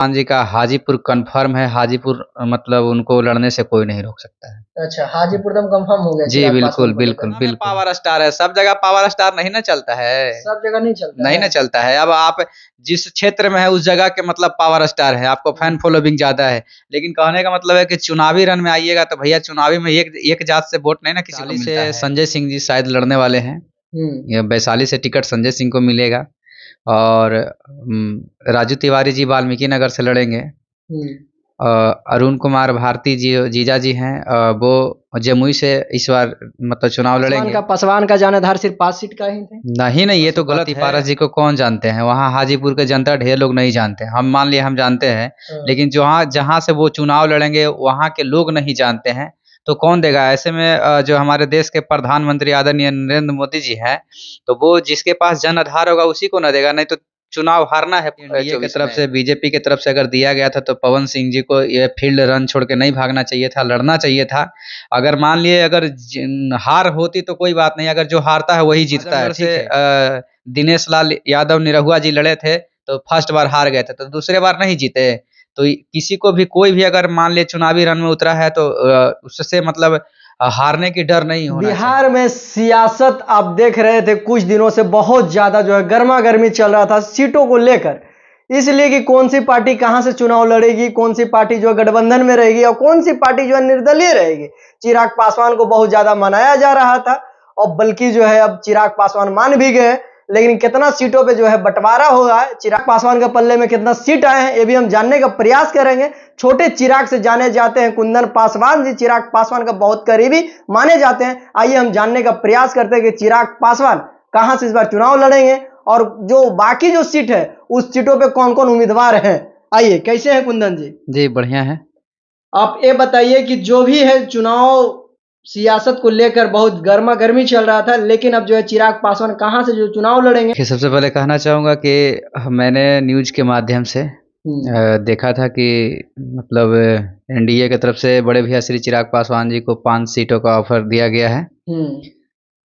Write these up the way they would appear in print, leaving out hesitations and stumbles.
पासवान जी का हाजीपुर कंफर्म है। हाजीपुर मतलब उनको लड़ने से कोई नहीं रोक सकता है। अच्छा, हाजीपुर एकदम कंफर्म हो गया जी चिराग बिल्कुल पासवान को बिल्कुल लेकर। बिल्कुल पावर स्टार है, सब जगह पावर स्टार नहीं ना चलता है। सब जगह नहीं चलता नहीं है। ना चलता है। अब आप जिस क्षेत्र में है उस जगह के मतलब पावर स्टार है, आपको फैन फॉलोइंग ज्यादा है। लेकिन कहने का मतलब है कि चुनावी रन में आइएगा तो भैया चुनावी में एक जात से वोट नहीं ना किसी को मिलता है। संजय सिंह जी शायद लड़ने वाले हैं। ये वैशाली से टिकट संजय सिंह को मिलेगा और राजू तिवारी जी वाल्मीकि नगर से लड़ेंगे। अरुण कुमार भारती जी जीजा जी हैं, वो जमुई से इस बार मतलब चुनाव लड़ेंगे। पासवान का जानाधार सिर्फ 5 सीट का ही थे। नहीं ये तो गलत है। पारस जी को कौन जानते हैं, वहाँ हाजीपुर के जनता ढेर लोग नहीं जानते हैं। हम मान लिए हम जानते हैं, लेकिन जहाँ जहाँ से वो चुनाव लड़ेंगे वहाँ के लोग नहीं जानते हैं, तो कौन देगा। ऐसे में जो हमारे देश के प्रधानमंत्री आदरणीय नरेंद्र मोदी जी हैं, तो वो जिसके पास जन आधार होगा उसी को न देगा। नहीं तो चुनाव हारना है। एनडीए की तरफ से, बीजेपी की तरफ से अगर दिया गया था तो पवन सिंह जी को ये फील्ड रन छोड़ के नहीं भागना चाहिए था, लड़ना चाहिए था। अगर मान लिए अगर हार होती तो कोई बात नहीं, अगर जो हारता है वही जीतता है। ठीक है, दिनेश लाल यादव निरहुआ जी लड़े थे तो फर्स्ट बार हार गए थे, तो दूसरे बार नहीं जीते। तो किसी को भी कोई भी अगर मान लिए चुनावी रन में उतरा है तो उससे मतलब हारने की डर नहीं होना चाहिए। बिहार में सियासत आप देख रहे थे कुछ दिनों से बहुत ज्यादा जो है गर्मा गर्मी चल रहा था सीटों को लेकर, इसलिए कि कौन सी पार्टी कहां से चुनाव लड़ेगी, कौन सी पार्टी जो है गठबंधन में रहेगी और कौन सी पार्टी जो है निर्दलीय रहेगी। चिराग पासवान को बहुत ज्यादा मनाया जा रहा था और बल्कि जो है अब चिराग पासवान मान भी गए, लेकिन कितना सीटों पे जो है बंटवारा होगा, चिराग पासवान के पल्ले में कितना सीट आए हैं ये भी हम जानने का प्रयास करेंगे। छोटे चिराग से जाने जाते हैं कुंदन पासवान जी, चिराग पासवान का बहुत करीबी माने जाते हैं। आइए हम जानने का प्रयास करते हैं कि चिराग पासवान कहां से इस बार चुनाव लड़ेंगे और जो बाकी जो सीट है उस सीटों पे कौन कौन उम्मीदवार हैं। आइए, कैसे हैं कुंदन जी? जी बढ़िया है। आप ये बताइए कि जो भी है चुनाव सियासत को लेकर बहुत गर्मा गर्मी चल रहा था, लेकिन अब जो है चिराग पासवान कहां से जो चुनाव लड़ेंगे। सबसे पहले कहना चाहूँगा कि मैंने न्यूज के माध्यम से देखा था कि मतलब एनडीए की तरफ से बड़े भैया श्री चिराग पासवान जी को 5 सीटों का ऑफर दिया गया है।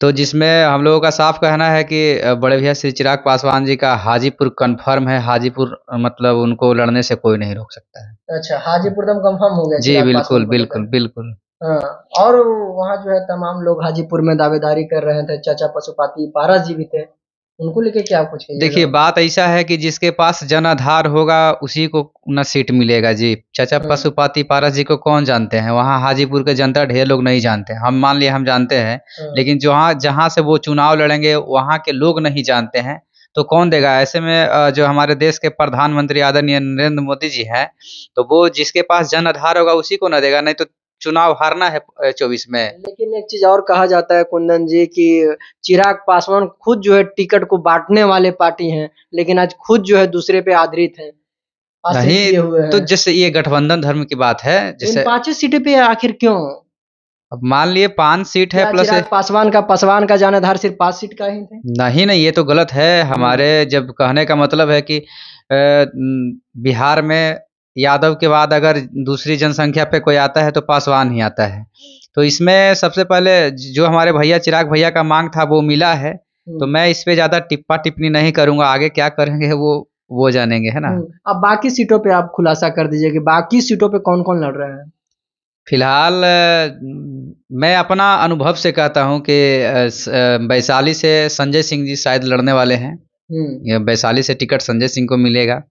तो जिसमें हम लोगों का साफ कहना है कि बड़े भैया श्री चिराग पासवान जी का हाजीपुर कंफर्म है। हाजीपुर मतलब उनको लड़ने से कोई नहीं रोक सकता है। अच्छा, हाजीपुर एकदम कंफर्म हो गया। जी बिल्कुल बिल्कुल बिल्कुल। हाँ, और वहाँ जो है तमाम लोग हाजीपुर में दावेदारी कर रहे थे, चाचा पशुपति पारस जी भी थे, उनको लेके क्या कुछ कहिएगा? देखिए बात ऐसा है कि जिसके पास जन आधार होगा उसी को न सीट मिलेगा जी। चाचा पशुपति पारस जी को कौन जानते हैं, वहाँ हाजीपुर के जनता ढेर लोग नहीं जानते हैं। हम मान लिए हम जानते हैं, लेकिन जहाँ जहाँ से वो चुनाव लड़ेंगे वहाँ के लोग नहीं जानते हैं, तो कौन देगा। ऐसे में जो हमारे देश के प्रधानमंत्री आदरणीय नरेंद्र मोदी जी हैं, तो वो जिसके पास जन आधार होगा उसी को न देगा। नहीं तो चुनाव हारना है 24 में। लेकिन एक चीज और कहा जाता है कुंदन जी कि चिराग पासवान खुद जो है टिकट को बांटने वाले पार्टी हैं, लेकिन आज खुद जो है दूसरे पे आधारित हैं, आश्रित किए हुए हैं। तो जैसे ये गठबंधन धर्म की बात है, जैसे 5 सीटें पे आखिर क्यों? अब मान लिए 5 सीट है प्लस चिराग पासवान का जानाधार सिर्फ 5 सीट का ही थे। नहीं ये तो गलत है। हमारे जब कहने का मतलब है कि बिहार में यादव के बाद अगर दूसरी जनसंख्या पे कोई आता है तो पासवान ही आता है। तो इसमें सबसे पहले जो हमारे भैया चिराग भैया का मांग था वो मिला है, तो मैं इस पे ज्यादा टिप्पा टिप्पणी नहीं करूंगा। आगे क्या करेंगे वो जानेंगे, है ना। अब बाकी सीटों पे आप खुलासा कर दीजिए कि बाकी सीटों पे कौन कौन लड़ रहे हैं। फिलहाल मैं अपना अनुभव से कहता हूँ कि वैशाली से संजय सिंह जी शायद लड़ने वाले हैं। ये वैशाली से टिकट संजय सिंह को मिलेगा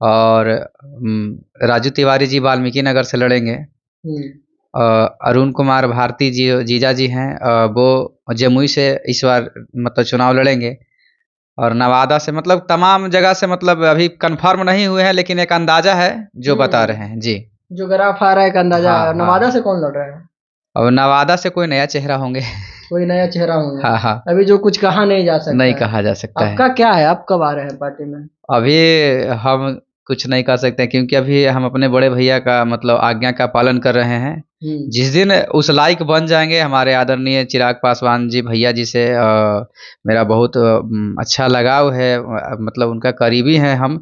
और राजू तिवारी जी वाल्मीकि नगर से लड़ेंगे। अरुण कुमार भारती जी जीजा जी हैं, वो जमुई से इस बार मतलब चुनाव लड़ेंगे। और नवादा से मतलब तमाम जगह से मतलब अभी कंफर्म नहीं हुए हैं, लेकिन एक अंदाजा है जो बता रहे हैं जी। जो ग्राफ आ रहा है एक अंदाजा। हाँ, नवादा से कौन लड़ रहा है? अब नवादा से कोई नया चेहरा होंगे। कोई नया चेहरा होंगे। हाँ अभी जो कुछ कहा नहीं जा सकता नहीं कहा जा सकता है। आपका क्या है, आप कब आ रहे हैं पार्टी में? अभी हम कुछ नहीं कर सकते क्योंकि अभी हम अपने बड़े भैया का मतलब आज्ञा का पालन कर रहे हैं। जिस दिन उस लायक बन जाएंगे हमारे आदरणीय चिराग पासवान जी भैया जी से मेरा बहुत अच्छा लगाव है, मतलब उनका करीबी हैं हम।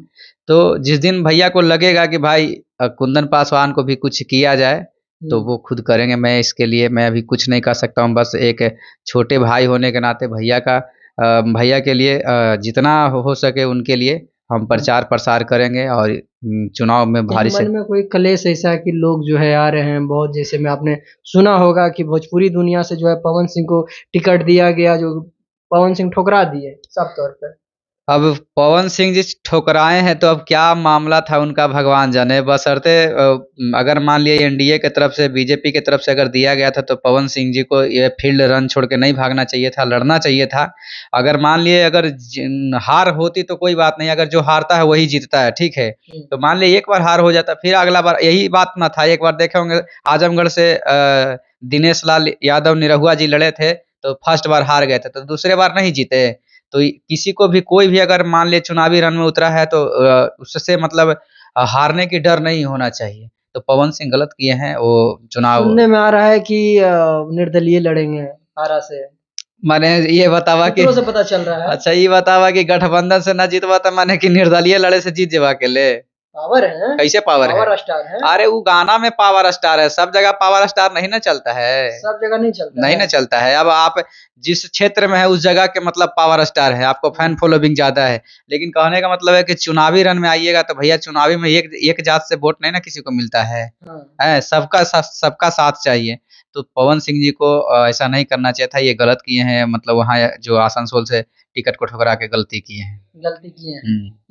तो जिस दिन भैया को लगेगा कि भाई कुंदन पासवान को भी कुछ किया जाए तो वो खुद करेंगे। मैं इसके लिए मैं अभी कुछ नहीं कर सकता हूँ। बस एक छोटे भाई होने के नाते भैया के लिए जितना हो सके उनके लिए हम प्रचार प्रसार करेंगे और चुनाव में कहीं भारी से मन में कोई कलेश ऐसा है कि लोग जो है आ रहे हैं बहुत, जैसे में आपने सुना होगा कि भोजपुरी दुनिया से जो है पवन सिंह को टिकट दिया गया, जो पवन सिंह ठुकरा दिए साफ तौर पे। अब पवन सिंह जी ठुकराए हैं तो अब क्या मामला था उनका भगवान जाने, बशर्ते अगर मान लिया एनडीए की तरफ से, बीजेपी की तरफ से अगर दिया गया था तो पवन सिंह जी को ये फील्ड रन छोड़ के नहीं भागना चाहिए था, लड़ना चाहिए था। अगर मान लिए अगर हार होती तो कोई बात नहीं, अगर जो हारता है वही जीतता है, ठीक है। तो मान लिया एक बार हार हो जाता, फिर अगला बार यही बात ना था। एक बार देखे होंगे आजमगढ़ से दिनेश लाल यादव निरहुआ जी लड़े थे तो फर्स्ट बार हार गए थे, तो दूसरे बार नहीं जीते। तो किसी को भी कोई भी अगर मान ले चुनावी रण में उतरा है तो उससे मतलब हारने की डर नहीं होना चाहिए। तो पवन सिंह गलत किए हैं वो चुनाव। सुनने में आ रहा है कि निर्दलीय लड़ेंगे आरा से, माने ये बतावा कि सूत्रों से पता चल रहा है। अच्छा ये बतावा कि गठबंधन से न जीतवा तो माने कि निर्दलीय लड़े से जीत जेवा के ले पावर है, कैसे पावर है? पावर स्टार है। अरे वो गाना में पावर स्टार है, सब जगह पावर स्टार नहीं ना चलता है, सब जगह नहीं चलता नहीं है। ना चलता है। अब आप जिस क्षेत्र में है उस जगह के मतलब पावर स्टार है, आपको फैन फॉलोइंग ज्यादा है। लेकिन कहने का मतलब है कि चुनावी रन में आइएगा तो भैया चुनावी में एक जात से वोट नहीं ना किसी को मिलता है, हाँ। सबका साथ चाहिए। तो पवन सिंह जी को ऐसा नहीं करना चाहिए था, ये गलत किए हैं, मतलब वहाँ जो आसनसोल से टिकट को ठुकरा के गलती किए हैं। गलती किए हैं।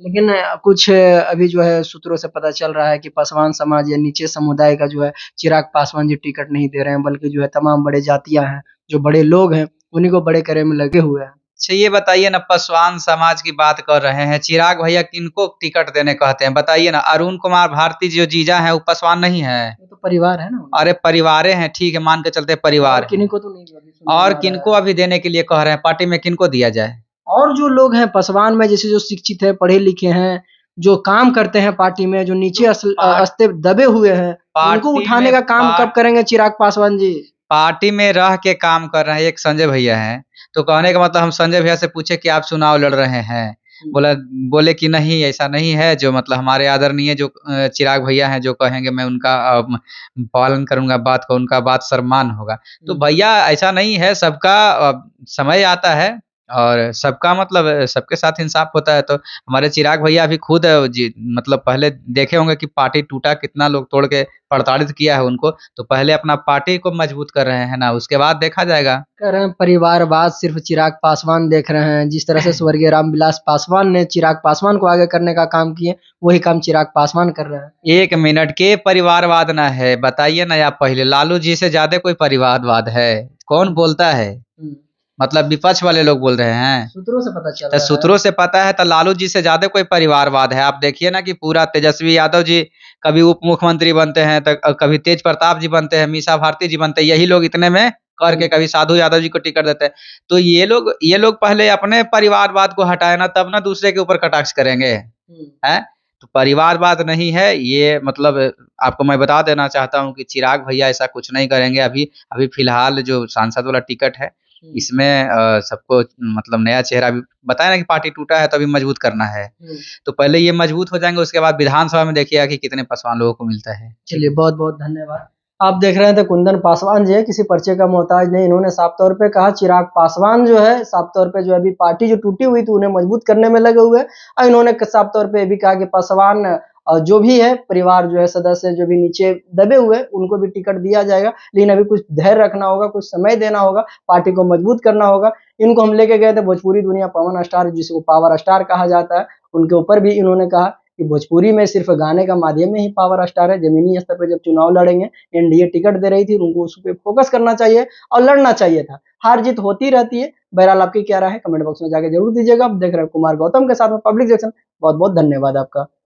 लेकिन कुछ अभी जो है सूत्रों से पता चल रहा है कि पासवान समाज या नीचे समुदाय का जो है चिराग पासवान जी टिकट नहीं दे रहे हैं, बल्कि जो है तमाम बड़े जातियां हैं, जो बड़े लोग हैं, उन्हीं को बड़े करे में लगे हुए हैं। अच्छा ये बताइए ना, पासवान समाज की बात कर रहे हैं, चिराग भैया किनको टिकट देने कहते हैं बताइए ना? अरुण कुमार भारती जो जीजा हैं वो पासवान नहीं है? वो तो परिवार है ना। अरे परिवारे हैं, ठीक है, मान के चलते परिवार और किन्हीं को तो नहीं अभी सुनने में और आ रहा किनको है। अभी देने के लिए कह रहे हैं? पार्टी में किनको दिया जाए? और जो लोग हैं पासवान में, जैसे जो शिक्षित है, पढ़े लिखे हैं, जो काम करते हैं पार्टी में, जो नीचे अस्ते दबे हुए हैं, उनको पार्टी उठाने में का काम कब करेंगे चिराग पासवान जी? पार्टी में रह के काम कर रहे हैं, एक संजय भैया हैं। तो कहने का मतलब हम संजय भैया से पूछे कि आप चुनाव लड़ रहे हैं, बोले कि नहीं ऐसा नहीं है, जो मतलब हमारे आदरणीय जो चिराग भैया हैं जो कहेंगे मैं उनका पालन करूंगा बात को, उनका बात सम्मान होगा। तो भैया ऐसा नहीं है, सबका समय आता है और सबका मतलब सबके साथ इंसाफ होता है। तो हमारे चिराग भैया अभी खुद जी मतलब पहले देखे होंगे कि पार्टी टूटा कितना लोग तोड़ के प्रताड़ित किया है उनको, तो पहले अपना पार्टी को मजबूत कर रहे हैं ना, उसके बाद देखा जाएगा। कह रहे हैं परिवारवाद सिर्फ चिराग पासवान देख रहे हैं, जिस तरह से स्वर्गीय रामविलास पासवान ने चिराग पासवान को आगे करने का काम किए, वही काम चिराग पासवान कर रहे हैं। एक मिनट के परिवारवाद ना है बताइए ना, आप पहले लालू जी से ज्यादा कोई परिवारवाद है? कौन बोलता है? मतलब विपक्ष वाले लोग बोल रहे हैं, सूत्रों से पता चल तो रहा है। सूत्रों से पता है। तो लालू जी से ज्यादा कोई परिवारवाद है? आप देखिए ना कि पूरा तेजस्वी यादव जी कभी उप मुख्यमंत्री बनते हैं, तो कभी तेज प्रताप जी बनते हैं, मीसा भारती जी बनते हैं, यही लोग इतने में करके कभी साधु यादव जी को टिकट देते हैं। तो ये लोग पहले अपने परिवारवाद को हटाए ना, तब ना दूसरे के ऊपर कटाक्ष करेंगे, हैं? तो परिवारवाद नहीं है ये, मतलब आपको मैं बता देना चाहता हूँ कि चिराग भैया ऐसा कुछ नहीं करेंगे। अभी अभी फिलहाल जो सांसद वाला टिकट है इसमें सबको मतलब नया चेहरा भी बताया ना कि पार्टी टूटा है तो अभी मजबूत करना है। तो पहले ये मजबूत हो जाएंगे, उसके बाद विधानसभा में देखिएगा कि कितने पासवान लोगों को मिलता है। चलिए बहुत बहुत धन्यवाद। आप देख रहे थे कुंदन पासवान जी है, किसी पर्चे का मोहताज नहीं। इन्होंने साफ तौर पे कहा चिराग पासवान जो है साफ तौर पे जो अभी पार्टी जो टूटी हुई थी उन्हें मजबूत करने में लगे हुए हैं। और इन्होंने साफ तौर पे भी कहा कि पासवान जो भी है परिवार जो है सदस्य जो भी नीचे दबे हुए उनको भी टिकट दिया जाएगा, लेकिन अभी कुछ धैर्य रखना होगा, कुछ समय देना होगा, पार्टी को मजबूत करना होगा। इनको हम लेके गए थे भोजपुरी दुनिया पवन स्टार जिसको पावर स्टार कहा जाता है, उनके ऊपर भी इन्होंने कहा कि भोजपुरी में सिर्फ गाने का माध्यम में ही पावर स्टार है। जमीनी स्तर पर जब चुनाव लड़ेंगे, एनडीए टिकट दे रही थी, उनको उस पर फोकस करना चाहिए और लड़ना चाहिए था। हार जीत होती रहती है। बहरहाल आपकी क्या राय है कमेंट बॉक्स में जाके जरूर दीजिएगा। आप देख रहे हैं कुमार गौतम के साथ में पब्लिक जंक्शन। बहुत बहुत धन्यवाद आपका।